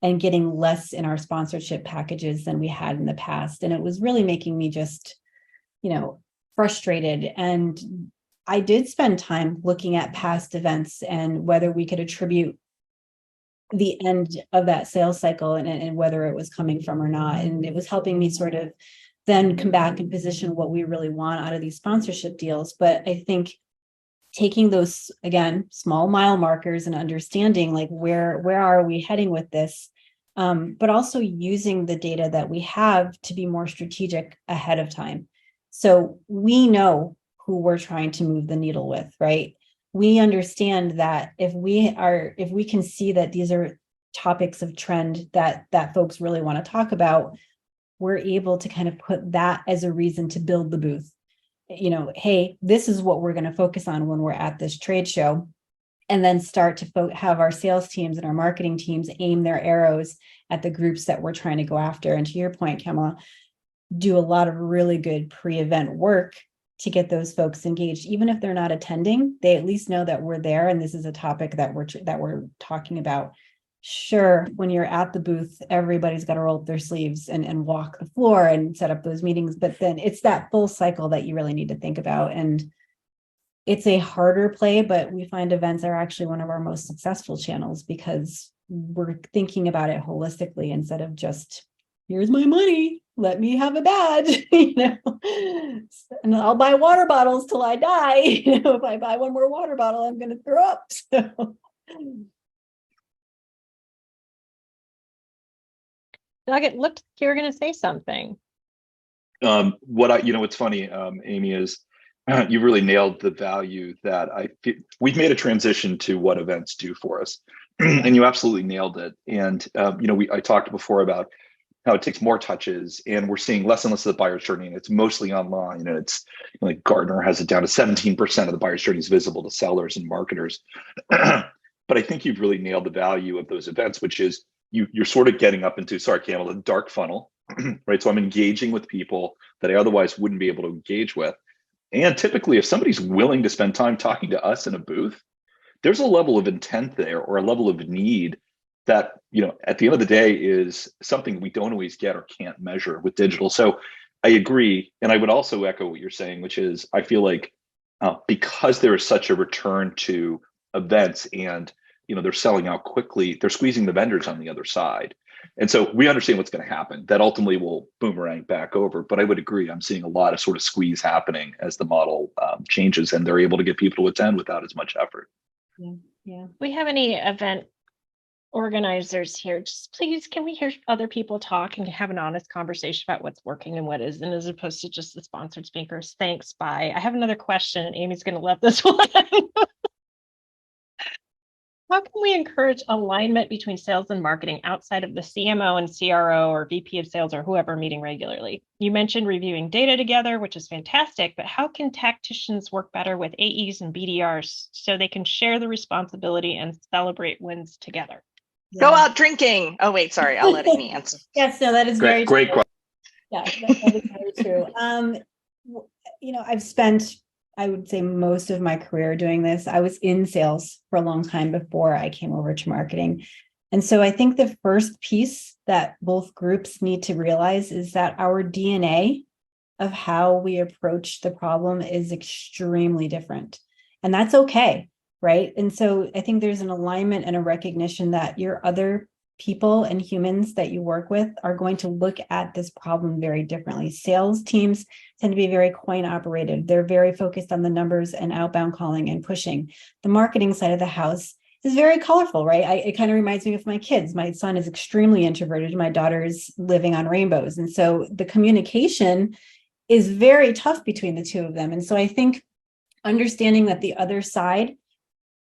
Speaker 3: and getting less in our sponsorship packages than we had in the past. And it was really making me just, frustrated. And I did spend time looking at past events and whether we could attribute the end of that sales cycle and whether it was coming from or not. And it was helping me sort of then come back and position what we really want out of these sponsorship deals. But I think taking those, again, small mile markers and understanding like where are we heading with this, but also using the data that we have to be more strategic ahead of time. So we know who we're trying to move the needle with, right? We understand that if we can see that these are topics of trend that folks really want to talk about, we're able to kind of put that as a reason to build the booth. Hey, this is what we're going to focus on when we're at this trade show, and then start to have our sales teams and our marketing teams aim their arrows at the groups that we're trying to go after. And to your point, Kamala, do a lot of really good pre-event work to get those folks engaged. Even if they're not attending, they at least know that we're there and this is a topic that we're talking about. Sure, when you're at the booth, everybody's got to roll up their sleeves and walk the floor and set up those meetings. But then it's that full cycle that you really need to think about. And it's a harder play, but we find events are actually one of our most successful channels because we're thinking about it holistically instead of just, here's my money, let me have a badge, and I'll buy water bottles till I die. If I buy one more water bottle, I'm going to throw up. So.
Speaker 1: Doug, it looked like you were going to say something.
Speaker 2: What's funny, Amy, is you really nailed the value that we've made a transition to what events do for us, and you absolutely nailed it. And I talked before about how it takes more touches, and we're seeing less and less of the buyer's journey, and it's mostly online. And it's like Gartner has it down to 17% of the buyer's journey is visible to sellers and marketers. But I think you've really nailed the value of those events, which is you're sort of getting up into, sorry, Campbell, the dark funnel, right? So I'm engaging with people that I otherwise wouldn't be able to engage with. And typically, if somebody's willing to spend time talking to us in a booth, there's a level of intent there or a level of need that, at the end of the day is something we don't always get or can't measure with digital. So I agree. And I would also echo what you're saying, which is I feel like because there is such a return to events and, they're selling out quickly, they're squeezing the vendors on the other side. And so we understand what's going to happen. That ultimately will boomerang back over. But I would agree, I'm seeing a lot of sort of squeeze happening as the model changes and they're able to get people to attend without as much effort.
Speaker 3: Yeah.
Speaker 1: We have any event organizers here? Just please, can we hear other people talk and have an honest conversation about what's working and what isn't, as opposed to just the sponsored speakers? Thanks. Bye. I have another question, and Amy's going to love this one. How can we encourage alignment between sales and marketing outside of the CMO and CRO or VP of sales or whoever meeting regularly? You mentioned reviewing data together, which is fantastic, but how can tacticians work better with AEs and BDRs so they can share the responsibility and celebrate wins together?
Speaker 4: Go out drinking. Oh, wait, sorry. I'll let Amy answer.
Speaker 3: Yes, no, that is very
Speaker 2: great
Speaker 3: true.
Speaker 2: question.
Speaker 3: Yeah, that is very true. I've spent, I would say, most of my career doing this. I was in sales for a long time before I came over to marketing. And so I think the first piece that both groups need to realize is that our DNA of how we approach the problem is extremely different. And that's okay, right? And so I think there's an alignment and a recognition that your other people and humans that you work with are going to look at this problem very differently. Sales teams tend to be very coin operated. They're very focused on the numbers and outbound calling and pushing. The marketing side of the house is very colorful, right? It kind of reminds me of my kids. My son is extremely introverted. My daughter is living on rainbows. And so the communication is very tough between the two of them. And so I think understanding that the other side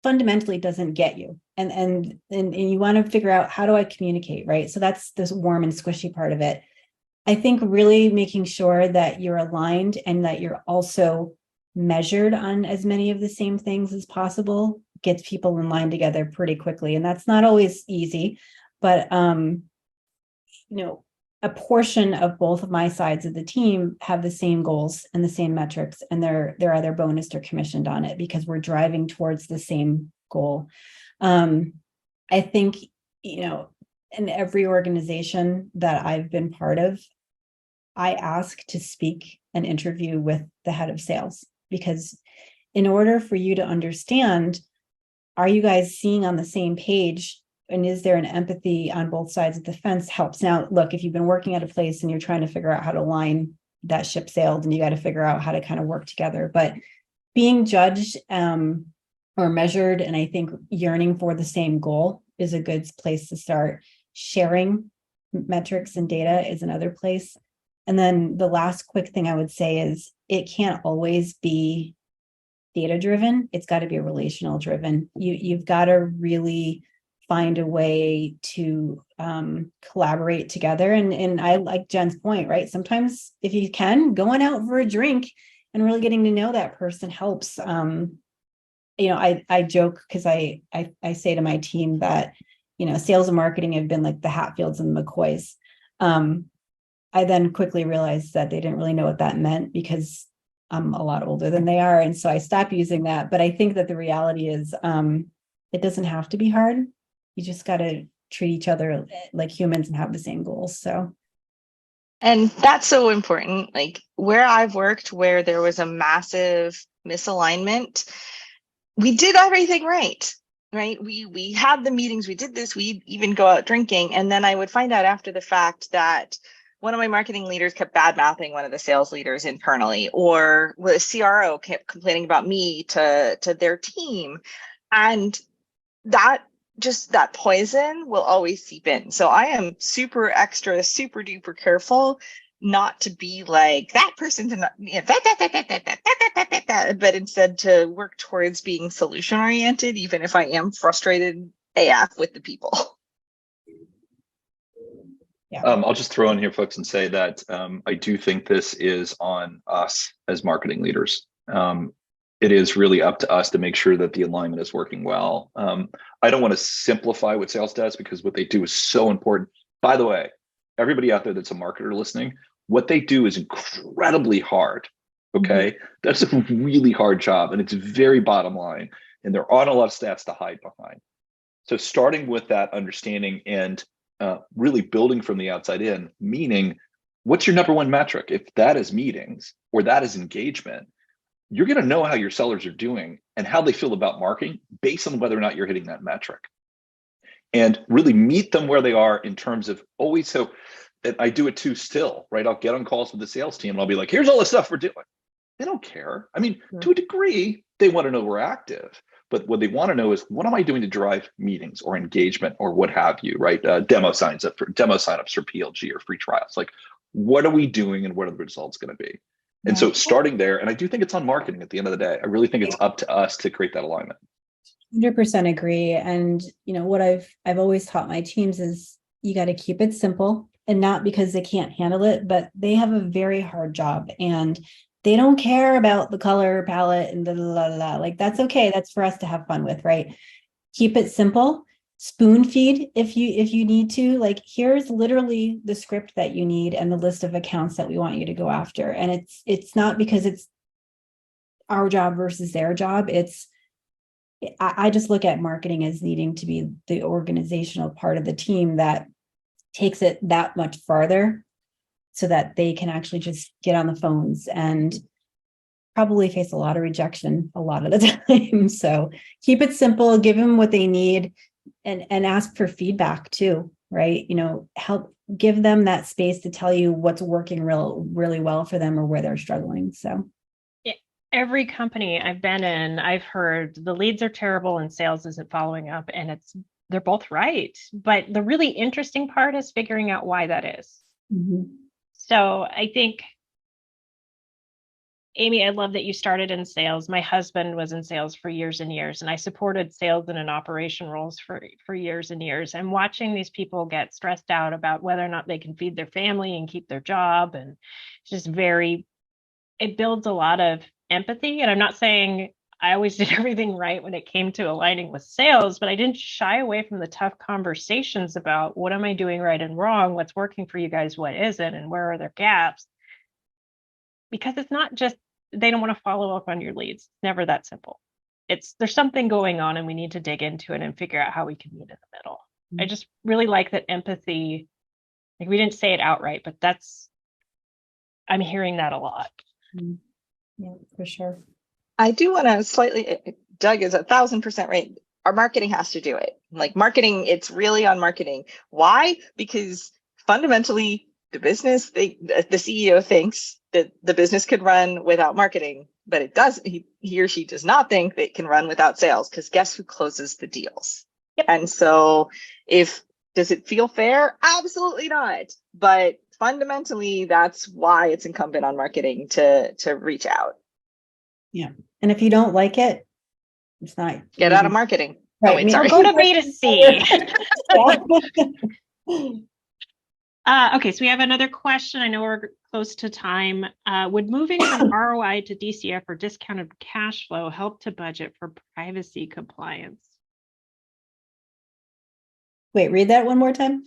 Speaker 3: fundamentally doesn't get you. And you want to figure out, how do I communicate, right? So that's this warm and squishy part of it. I think really making sure that you're aligned and that you're also measured on as many of the same things as possible gets people in line together pretty quickly. And that's not always easy, but a portion of both of my sides of the team have the same goals and the same metrics, and they're either bonused or commissioned on it because we're driving towards the same goal. I think, in every organization that I've been part of, I ask to speak and interview with the head of sales, because in order for you to understand, are you guys seeing on the same page? And is there an empathy on both sides of the fence? Helps. Now, look, if you've been working at a place and you're trying to figure out how to line that ship sailed, and you got to figure out how to kind of work together, but being judged or measured, and I think yearning for the same goal is a good place to start. Sharing metrics and data is another place. And then the last quick thing I would say is, it can't always be data driven. It's got to be relational driven. You've got to really find a way to collaborate together. And I like Jenn's point, right? Sometimes if you can, going out for a drink and really getting to know that person helps. I joke because I say to my team that, sales and marketing have been like the Hatfields and the McCoys. I then quickly realized that they didn't really know what that meant, because I'm a lot older than they are. And so I stopped using that. But I think that the reality is it doesn't have to be hard. You just got to treat each other like humans and have the same goals. So.
Speaker 4: And that's so important. Like where I've worked, where there was a massive misalignment, we did everything right? We had the meetings, we did this, we even go out drinking. And then I would find out after the fact that one of my marketing leaders kept bad-mouthing one of the sales leaders internally, or the CRO kept complaining about me to their team. And that poison will always seep in. So I am super duper careful not to be like that person did not, but instead to work towards being solution oriented, even if I am frustrated AF with the people.
Speaker 3: Yeah.
Speaker 2: I'll just throw in here, folks, and say that I do think this is on us as marketing leaders. It is really up to us to make sure that the alignment is working well. I don't want to simplify what sales does, because what they do is so important. By the way, everybody out there that's a marketer listening, what they do is incredibly hard. Okay. Mm-hmm. That's a really hard job, and it's very bottom line, and there aren't a lot of stats to hide behind. So starting with that understanding and really building from the outside in, meaning what's your number one metric? If that is meetings or that is engagement, you're going to know how your sellers are doing and how they feel about marketing based on whether or not you're hitting that metric. And really meet them where they are in terms of always. So and I do it too still, right? I'll get on calls with the sales team and I'll be like, here's all the stuff we're doing. They don't care. I mean, to a degree, they want to know we're active. But what they want to know is, what am I doing to drive meetings or engagement or what have you, right? Demo signups for PLG or free trials. Like, what are we doing and what are the results going to be? And so starting there, and I do think it's on marketing at the end of the day. I really think it's up to us to create that alignment.
Speaker 3: 100% agree. And what I've always taught my teams is, you got to keep it simple, and not because they can't handle it, but they have a very hard job and they don't care about the color palette and like, that's okay. That's for us to have fun with, right? Keep it simple. Spoon feed if you need to. Like, here's literally the script that you need and the list of accounts that we want you to go after. And it's not because it's our job versus their job. I just look at marketing as needing to be the organizational part of the team that takes it that much farther, so that they can actually just get on the phones and probably face a lot of rejection a lot of the time. So keep it simple, give them what they need, and ask for feedback too, right? Help give them that space to tell you what's working really well for them or where they're struggling. So
Speaker 1: every company I've been in, I've heard the leads are terrible and sales isn't following up, and they're both right. But the really interesting part is figuring out why that is.
Speaker 3: Mm-hmm.
Speaker 1: So I think, Amy, I love that you started in sales. My husband was in sales for years and years, and I supported sales and operation roles for years and years. And watching these people get stressed out about whether or not they can feed their family and keep their job, and it's just it builds a lot of empathy. And I'm not saying I always did everything right when it came to aligning with sales, but I didn't shy away from the tough conversations about what am I doing right and wrong, what's working for you guys, what isn't, and where are there gaps. Because it's not just they don't want to follow up on your leads. It's never that simple. There's something going on and we need to dig into it and figure out how we can meet in the middle. Mm-hmm. I just really like that empathy. Like, we didn't say it outright, but I'm hearing that a lot.
Speaker 3: Mm-hmm. Yeah, for sure.
Speaker 4: I do want to Doug is 1,000% right. Our marketing has to do it. Like, marketing, it's really on marketing. Why? Because fundamentally, the business, the CEO thinks that the business could run without marketing, but he or she does not think that it can run without sales, because guess who closes the deals? Yep. And so does it feel fair? Absolutely not. But fundamentally, that's why it's incumbent on marketing to reach out.
Speaker 3: Yeah. And if you don't like it, it's not.
Speaker 4: Get out of marketing.
Speaker 3: Right.
Speaker 4: Oh, wait, sorry.
Speaker 1: Go to B2C. Okay, so we have another question. I know we're close to time. Would moving from ROI to DCF or discounted cash flow help to budget for privacy compliance?
Speaker 3: Wait, read that one more time.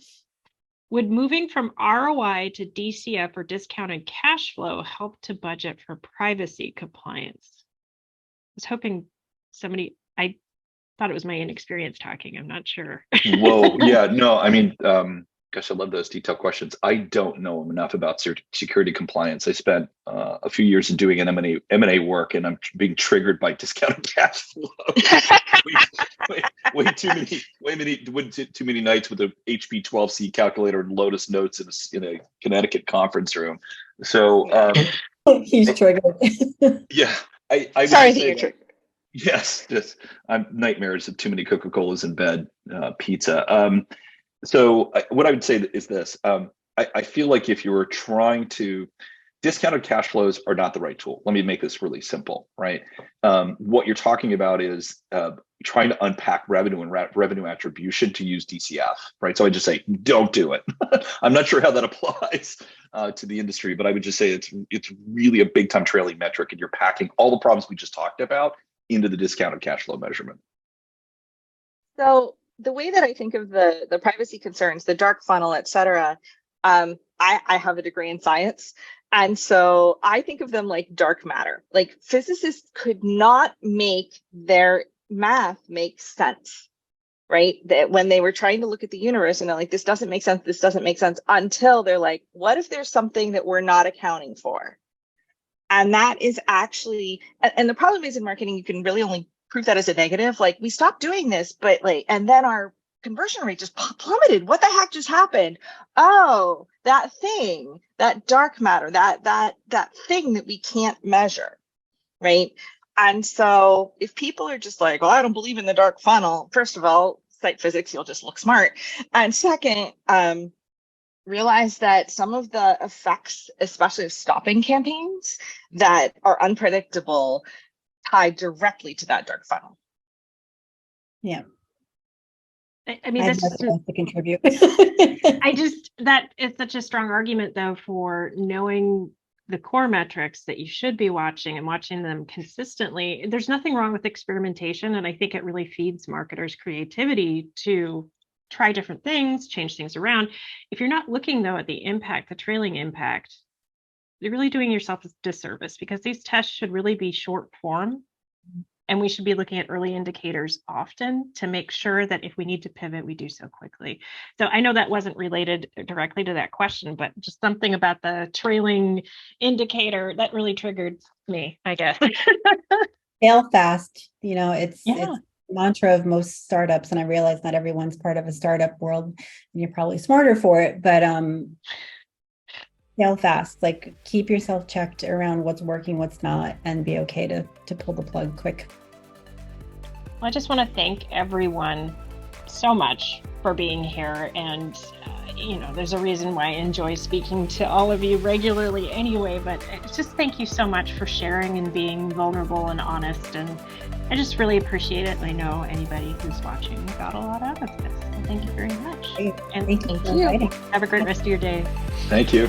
Speaker 1: Would moving from ROI to DCF or discounted cash flow help to budget for privacy compliance? I was hoping I thought it was my inexperience talking. I'm not sure.
Speaker 2: Whoa, yeah, no, I mean, gosh, I love those detailed questions. I don't know enough about security compliance. I spent a few years in doing an M&A work, and I'm being triggered by discounted cash flow. way too many nights with a HP 12C calculator and Lotus Notes in a Connecticut conference room. So
Speaker 3: he's triggered.
Speaker 2: Yeah, I
Speaker 4: sorry that you're triggered.
Speaker 2: Yes, just I'm nightmares of too many Coca-Colas in bed, pizza. So what I would say is this. I feel like if you were trying to, discounted cash flows are not the right tool. Let me make this really simple, right? What you're talking about is trying to unpack revenue and revenue attribution to use DCF, right? So I just say, don't do it. I'm not sure how that applies to the industry, but I would just say it's really a big time trailing metric, and you're packing all the problems we just talked about into the discounted cash flow measurement.
Speaker 4: So the way that I think of the privacy concerns, the dark funnel, et cetera, I have a degree in science. And so I think of them like dark matter. Like, physicists could not make their math make sense, right? That when they were trying to look at the universe and they're like, this doesn't make sense, until they're like, what if there's something that we're not accounting for? And that is actually, and the problem is in marketing, you can really only prove that as a negative. Like, we stopped doing this, but and then our conversion rate just plummeted. What the heck just happened? Oh, that thing, that dark matter, that thing that we can't measure, right? And so if people are just like, well, I don't believe in the dark funnel, first of all, cite physics, you'll just look smart. And second, realize that some of the effects, especially of stopping campaigns that are unpredictable, tie directly to that dark funnel.
Speaker 3: Yeah.
Speaker 1: I mean, that's just
Speaker 3: to contribute.
Speaker 1: that is such a strong argument, though, for knowing the core metrics that you should be watching and watching them consistently. There's nothing wrong with experimentation, and I think it really feeds marketers' creativity to try different things, change things around. If you're not looking, though, at the impact, the trailing impact, you're really doing yourself a disservice, because these tests should really be short form, and we should be looking at early indicators often to make sure that if we need to pivot, we do so quickly. So I know that wasn't related directly to that question, but just something about the trailing indicator that really triggered me, I guess.
Speaker 3: Fail fast. It's the mantra of most startups, and I realize not everyone's part of a startup world, and you're probably smarter for it, but fail fast. Like keep yourself checked around what's working, what's not, and be okay to pull the plug quick.
Speaker 1: I just want to thank everyone so much for being here. And, there's a reason why I enjoy speaking to all of you regularly anyway, but just thank you so much for sharing and being vulnerable and honest. And I just really appreciate it. And I know anybody who's watching got a lot out of this. So thank you very much.
Speaker 3: Great.
Speaker 1: And
Speaker 3: Thank you for inviting.
Speaker 1: have a great rest of your day.
Speaker 2: Thank you.